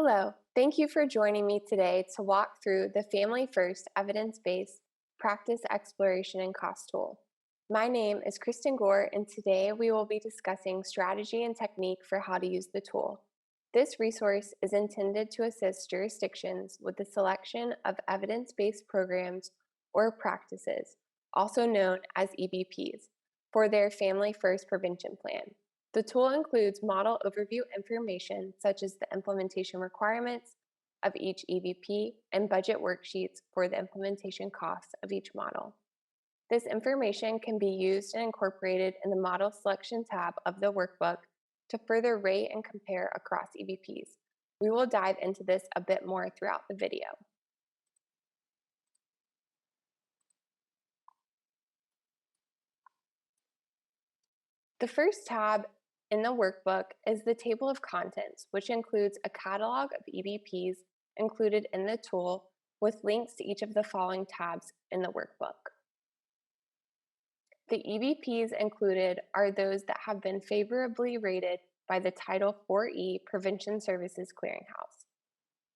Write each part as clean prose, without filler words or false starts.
Hello, thank you for joining me today to walk through the Family First Evidence-Based Practice Exploration and Cost Tool. My name is Kristen Gore, and today we will be discussing strategy and technique for how to use the tool. This resource is intended to assist jurisdictions with the selection of evidence-based programs or practices, also known as EBPs, for their Family First Prevention Plan. The tool includes model overview information such as the implementation requirements of each EBP and budget worksheets for the implementation costs of each model. This information can be used and incorporated in the Model Selection tab of the workbook to further rate and compare across EBPs. We will dive into this a bit more throughout the video. The first tab in the workbook is the table of contents, which includes a catalog of EBPs included in the tool with links to each of the following tabs in the workbook. The EBPs included are those that have been favorably rated by the Title 4E Prevention Services Clearinghouse.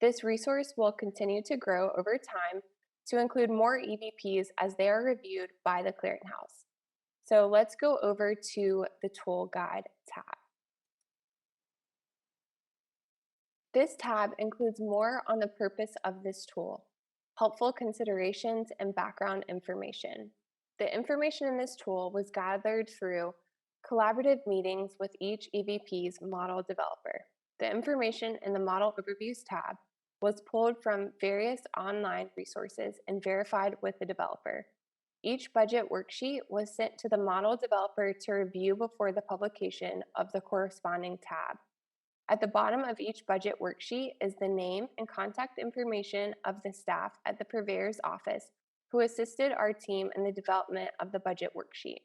This resource will continue to grow over time to include more EBPs as they are reviewed by the Clearinghouse. So let's go over to the Tool Guide tab. This tab includes more on the purpose of this tool, helpful considerations, and background information. The information in this tool was gathered through collaborative meetings with each EBP's model developer. The information in the Model Overviews tab was pulled from various online resources and verified with the developer. Each budget worksheet was sent to the model developer to review before the publication of the corresponding tab. At the bottom of each budget worksheet is the name and contact information of the staff at the purveyor's office who assisted our team in the development of the budget worksheet.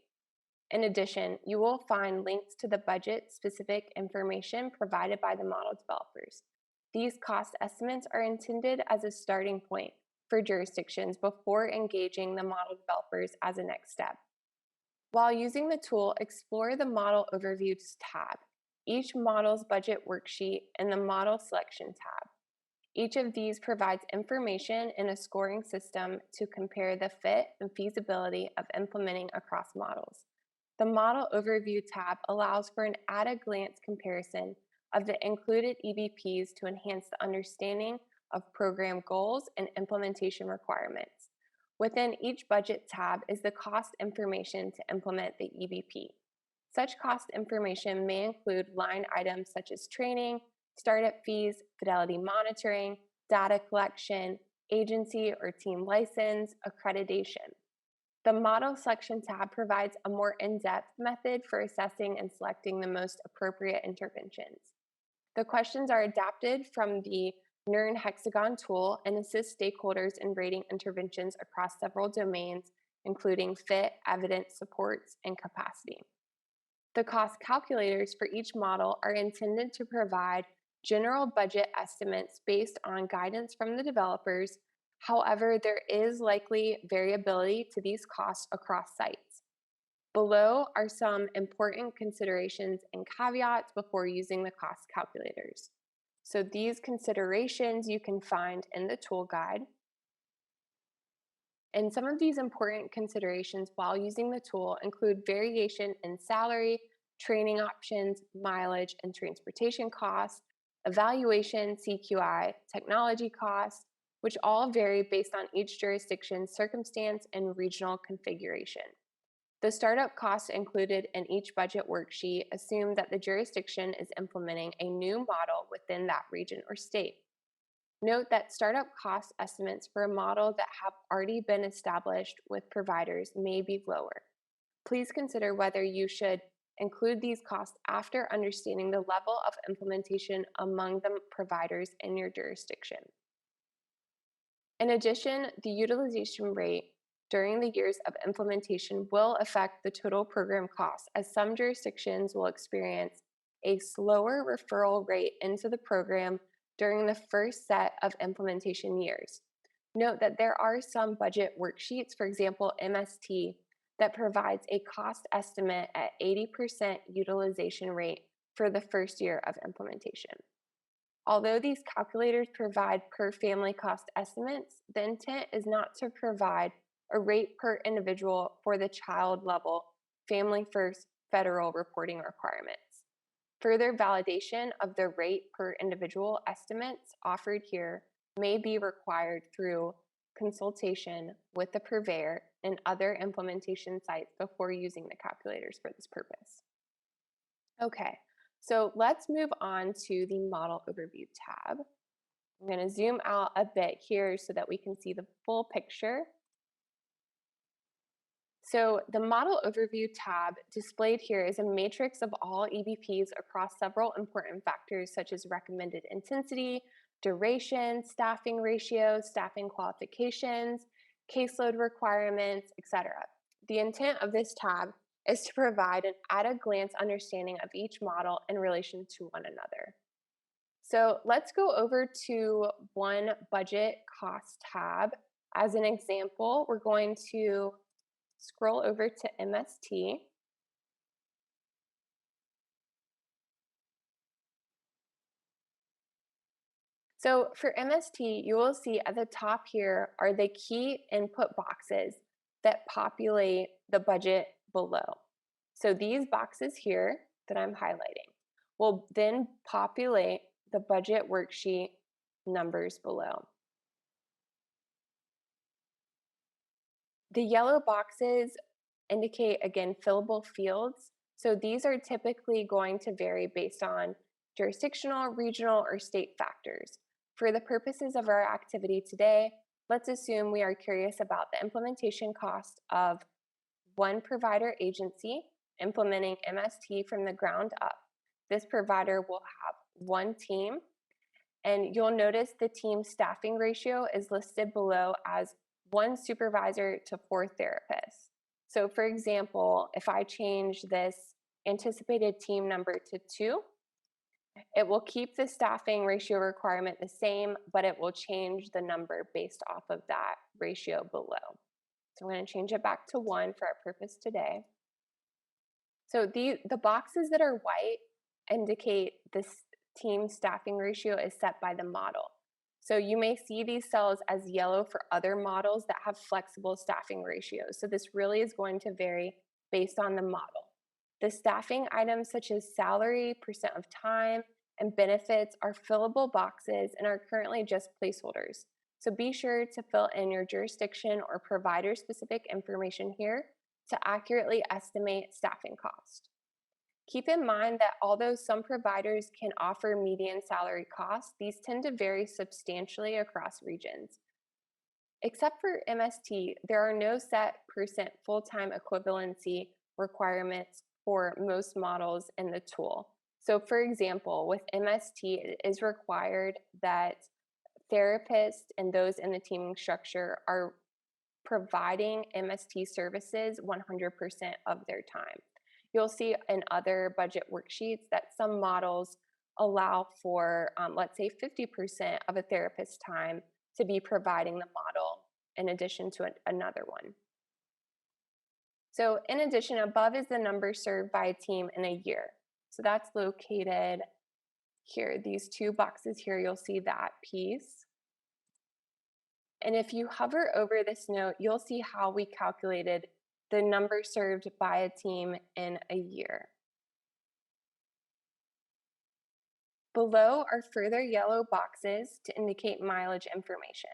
In addition, you will find links to the budget-specific information provided by the model developers. These cost estimates are intended as a starting point for jurisdictions before engaging the model developers as a next step. While using the tool, explore the Model Overviews tab, each model's budget worksheet, and the Model Selection tab. Each of these provides information in a scoring system to compare the fit and feasibility of implementing across models. The Model Overview tab allows for an at-a-glance comparison of the included EBPs to enhance the understanding of program goals and implementation requirements. Within each budget tab is the cost information to implement the EBP. Such cost information may include line items such as training, startup fees, fidelity monitoring, data collection, agency or team license, accreditation. The Model Selection tab provides a more in-depth method for assessing and selecting the most appropriate interventions. The questions are adapted from the NERN Hexagon tool and assist stakeholders in rating interventions across several domains, including fit, evidence, supports, and capacity. The cost calculators for each model are intended to provide general budget estimates based on guidance from the developers. However, there is likely variability to these costs across sites. Below are some important considerations and caveats before using the cost calculators. So these considerations you can find in the tool guide. And some of these important considerations while using the tool include variation in salary, training options, mileage and transportation costs, evaluation, CQI, technology costs, which all vary based on each jurisdiction's circumstance and regional configuration. The startup costs included in each budget worksheet assume that the jurisdiction is implementing a new model within that region or state. Note that startup cost estimates for a model that have already been established with providers may be lower. Please consider whether you should include these costs after understanding the level of implementation among the providers in your jurisdiction. In addition, the utilization rate during the years of implementation will affect the total program costs, as some jurisdictions will experience a slower referral rate into the program during the first set of implementation years. Note that there are some budget worksheets, for example, MST, that provides a cost estimate at 80% utilization rate for the first year of implementation. Although these calculators provide per family cost estimates, the intent is not to provide a rate per individual for the child level family first federal reporting requirements. Further validation of the rate per individual estimates offered here may be required through consultation with the purveyor and other implementation sites before using the calculators for this purpose. Okay, so let's move on to the model overview tab. I'm going to zoom out a bit here so that we can see the full picture. So the model overview tab displayed here is a matrix of all EBPs across several important factors such as recommended intensity, duration, staffing ratios, staffing qualifications, caseload requirements, etc. The intent of this tab is to provide an at-a-glance understanding of each model in relation to one another. So let's go over to one budget cost tab. As an example, we're going to scroll over to MST. So for MST, you will see at the top here are the key input boxes that populate the budget below. So these boxes here that I'm highlighting will then populate the budget worksheet numbers below. The yellow boxes indicate, again, fillable fields. So these are typically going to vary based on jurisdictional, regional, or state factors. For the purposes of our activity today, let's assume we are curious about the implementation cost of one provider agency implementing MST from the ground up. This provider will have one team, and you'll notice the team staffing ratio is listed below as 1 supervisor to 4 therapists. So for example, if I change this anticipated team number to 2, it will keep the staffing ratio requirement the same, but it will change the number based off of that ratio below. So I'm going to change it back to 1 for our purpose today. So the boxes that are white indicate this team staffing ratio is set by the model. So you may see these cells as yellow for other models that have flexible staffing ratios. So this really is going to vary based on the model. The staffing items such as salary, percent of time, and benefits are fillable boxes and are currently just placeholders. So be sure to fill in your jurisdiction or provider-specific information here to accurately estimate staffing cost. Keep in mind that although some providers can offer median salary costs, these tend to vary substantially across regions. Except for MST, there are no set percent full-time equivalency requirements for most models in the tool. So for example, with MST, it is required that therapists and those in the teaming structure are providing MST services 100% of their time. You'll see in other budget worksheets that some models allow for, let's say, 50% of a therapist's time to be providing the model in addition to another one. So in addition, above is the number served by a team in a year. So that's located here. These 2 boxes here, you'll see that piece. And if you hover over this note, you'll see how we calculated the number served by a team in a year. Below are further yellow boxes to indicate mileage information.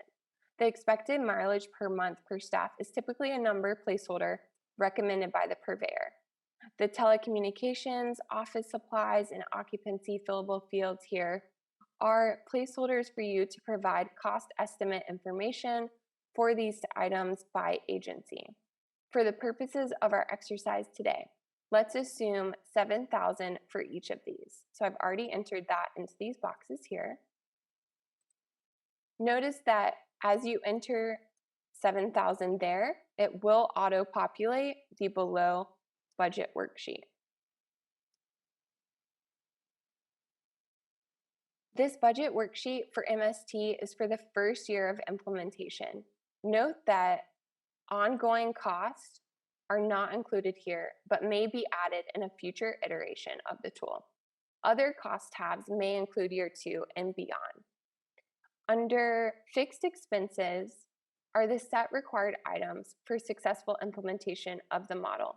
The expected mileage per month per staff is typically a number placeholder recommended by the purveyor. The telecommunications, office supplies, and occupancy fillable fields here are placeholders for you to provide cost estimate information for these items by agency. For the purposes of our exercise today, let's assume 7,000 for each of these. So I've already entered that into these boxes here. Notice that as you enter 7,000 there, it will auto-populate the below budget worksheet. This budget worksheet for MST is for the first year of implementation. Note that ongoing costs are not included here, but may be added in a future iteration of the tool. Other cost tabs may include year 2 and beyond. Under fixed expenses are the set required items for successful implementation of the model.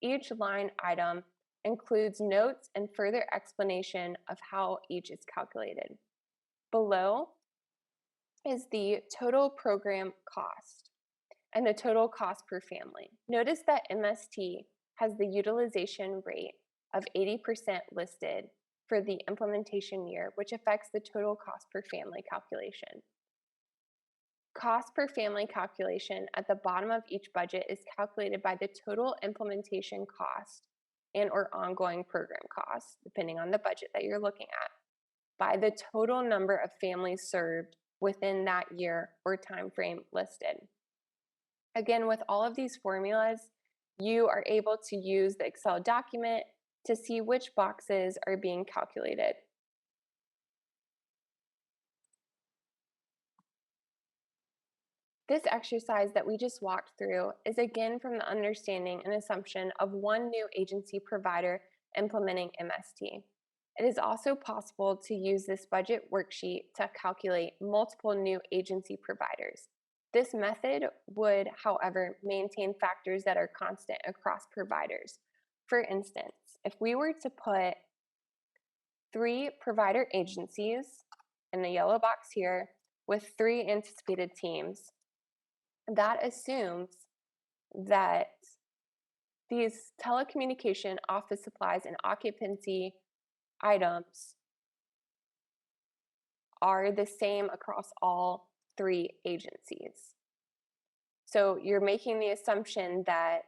Each line item includes notes and further explanation of how each is calculated. Below is the total program cost and the total cost per family. Notice that MST has the utilization rate of 80% listed for the implementation year, which affects the total cost per family calculation. Cost per family calculation at the bottom of each budget is calculated by the total implementation cost and/or ongoing program costs, depending on the budget that you're looking at, by the total number of families served within that year or time frame listed. Again, with all of these formulas, you are able to use the Excel document to see which boxes are being calculated. This exercise that we just walked through is again from the understanding and assumption of one new agency provider implementing MST. It is also possible to use this budget worksheet to calculate multiple new agency providers. This method would, however, maintain factors that are constant across providers. For instance, if we were to put 3 provider agencies in the yellow box here with 3 anticipated teams, that assumes that these telecommunication, office supplies, and occupancy items are the same across all 3 agencies. So you're making the assumption that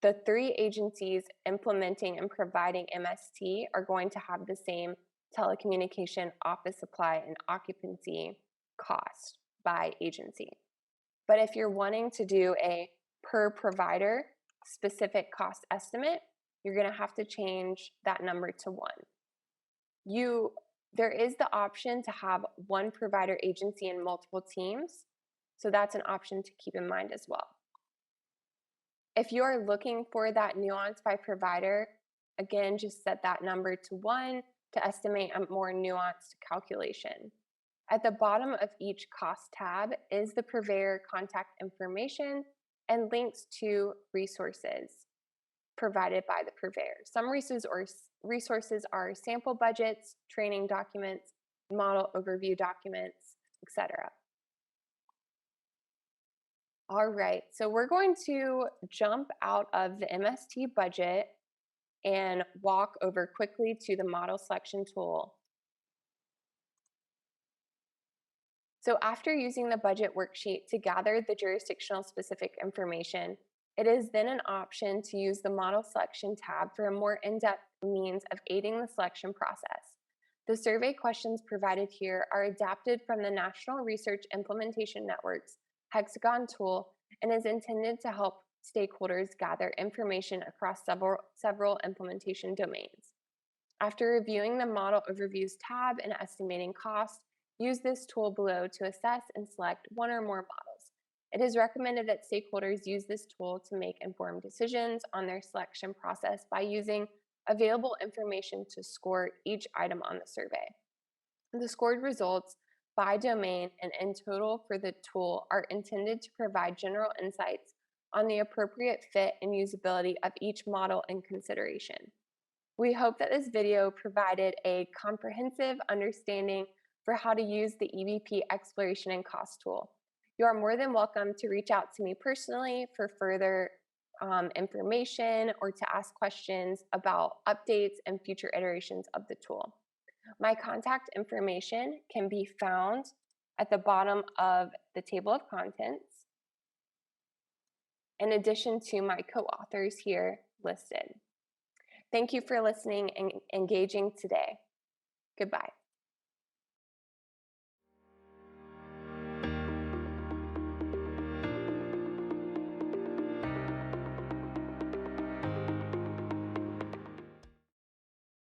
the 3 agencies implementing and providing MST are going to have the same telecommunication, office supply, and occupancy cost by agency. But if you're wanting to do a per provider specific cost estimate, you're going to have to change that number to 1. There is the option to have one provider agency and multiple teams, so that's an option to keep in mind as well. If you're looking for that nuance by provider, again, just set that number to 1 to estimate a more nuanced calculation. At the bottom of each cost tab is the purveyor contact information and links to resources provided by the purveyor. Some resources are sample budgets, training documents, model overview documents, etc. All right, so we're going to jump out of the MST budget and walk over quickly to the model selection tool. So after using the budget worksheet to gather the jurisdictional specific information, it is then an option to use the model selection tab for a more in-depth means of aiding the selection process. The survey questions provided here are adapted from the National Research Implementation Network's Hexagon tool and is intended to help stakeholders gather information across several implementation domains. After reviewing the model overviews tab and estimating cost, use this tool below to assess and select one or more models. It is recommended that stakeholders use this tool to make informed decisions on their selection process by using available information to score each item on the survey. The scored results by domain and in total for the tool are intended to provide general insights on the appropriate fit and usability of each model in consideration. We hope that this video provided a comprehensive understanding for how to use the EBP exploration and cost tool. You are more than welcome to reach out to me personally for further information or to ask questions about updates and future iterations of the tool. My contact information can be found at the bottom of the table of contents, in addition to my co-authors here listed. Thank you for listening and engaging today. Goodbye.